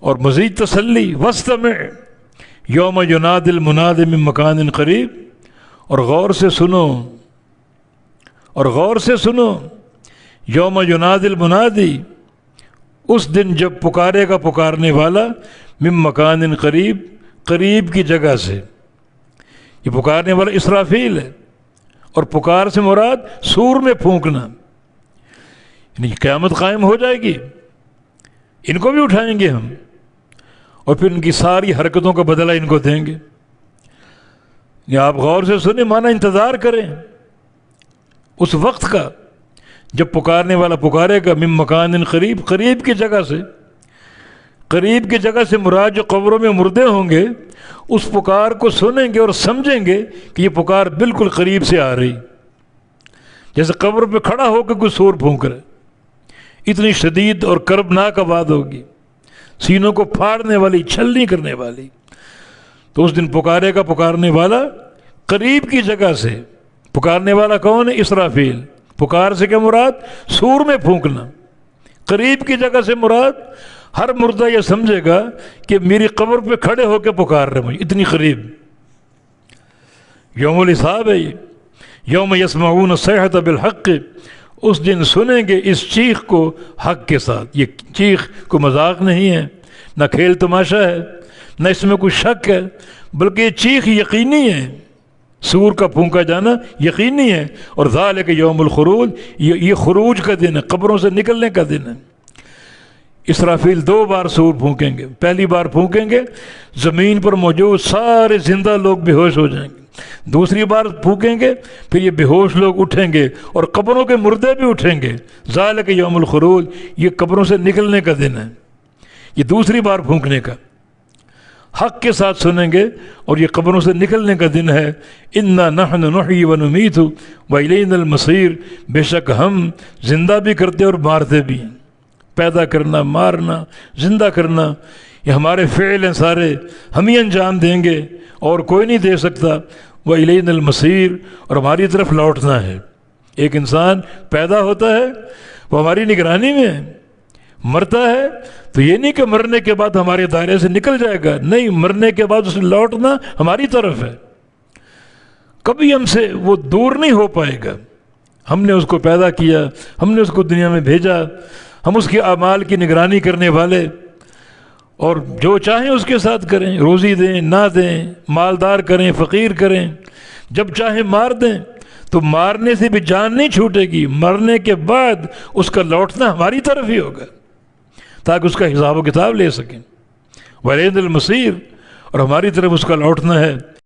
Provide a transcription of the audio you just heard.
اور مزید تسلی، واستمع یوم ینادی المنادی من مکان قریب، اور غور سے سنو، اور غور سے سنو، یوم ینادی المنادی، اس دن جب پکارے گا پکارنے والا، من مکان قریب، قریب کی جگہ سے۔ یہ پکارنے والا اسرافیل ہے، اور پکار سے مراد سور میں پھونکنا، یعنی قیامت قائم ہو جائے گی، ان کو بھی اٹھائیں گے ہم، اور پھر ان کی ساری حرکتوں کا بدلہ ان کو دیں گے۔ یہ آپ غور سے سنیں، مانا انتظار کریں اس وقت کا جب پکارنے والا پکارے گا، من مکان قریب، قریب کی جگہ سے۔ قریب کی جگہ سے مراد جو قبروں میں مردے ہوں گے، اس پکار کو سنیں گے اور سمجھیں گے کہ یہ پکار بالکل قریب سے آ رہی، جیسے قبر پہ کھڑا ہو کے کوئی سور پھونک رہا ہے۔ اتنی شدید اور کربناک آواز ہوگی، سینوں کو پھاڑنے والی، چھلنی کرنے والی۔ تو اس دن پکارے گا پکارنے والا قریب کی جگہ سے۔ پکارنے والا کون ہے؟ اسرافیل۔ پکار سے کیا مراد؟ سور میں پھونکنا۔ قریب کی جگہ سے مراد ہر مردہ یہ سمجھے گا کہ میری قبر پہ کھڑے ہو کے پکار رہے مجھے، اتنی قریب۔ یوم الحساب ہے یہ، یوم یسمعون الصیحۃ بالحق، اس دن سنیں گے اس چیخ کو حق کے ساتھ۔ یہ چیخ کو مذاق نہیں ہے، نہ کھیل تماشا ہے، نہ اس میں کوئی شک ہے، بلکہ یہ چیخ یقینی ہے، سور کا پھونکا جانا یقینی ہے۔ اور ذالک یوم الخروج، یہ خروج کا دن ہے، قبروں سے نکلنے کا دن ہے۔ اسرافیل 2 بار سور پھونکیں گے۔ پہلی بار پھونکیں گے، زمین پر موجود سارے زندہ لوگ بے ہوش ہو جائیں گے۔ دوسری بار پھونکیں گے، پھر یہ بے ہوش لوگ اٹھیں گے، اور قبروں کے مردے بھی اٹھیں گے۔ ذالک یوم الخروج، یہ قبروں سے نکلنے کا دن ہے، یہ دوسری بار پھونکنے کا۔ حق کے ساتھ سنیں گے، اور یہ قبروں سے نکلنے کا دن ہے۔ انا نحن نحیی ونمیت والینا المصیر، بے شک ہم زندہ بھی کرتے اور مارتے بھی ہیں۔ پیدا کرنا، مارنا، زندہ کرنا، یہ ہمارے فعل ہیں سارے، ہم ہی انجام دیں گے اور کوئی نہیں دے سکتا۔ وَإِلَيْنَا الْمَصِيرُ، اور ہماری طرف لوٹنا ہے۔ ایک انسان پیدا ہوتا ہے، وہ ہماری نگرانی میں ہے، مرتا ہے تو یہ نہیں کہ مرنے کے بعد ہمارے دائرے سے نکل جائے گا، نہیں، مرنے کے بعد اسے لوٹنا ہماری طرف ہے، کبھی ہم سے وہ دور نہیں ہو پائے گا۔ ہم نے اس کو پیدا کیا، ہم نے اس کو دنیا میں بھیجا، ہم اس کے اعمال کی نگرانی کرنے والے، اور جو چاہیں اس کے ساتھ کریں، روزی دیں نہ دیں، مالدار کریں فقیر کریں، جب چاہیں مار دیں، تو مارنے سے بھی جان نہیں چھوٹے گی، مرنے کے بعد اس کا لوٹنا ہماری طرف ہی ہوگا، تاکہ اس کا حساب و کتاب لے سکیں۔ وَإِلَيْنَا الْمَصِيرُ، اور ہماری طرف اس کا لوٹنا ہے۔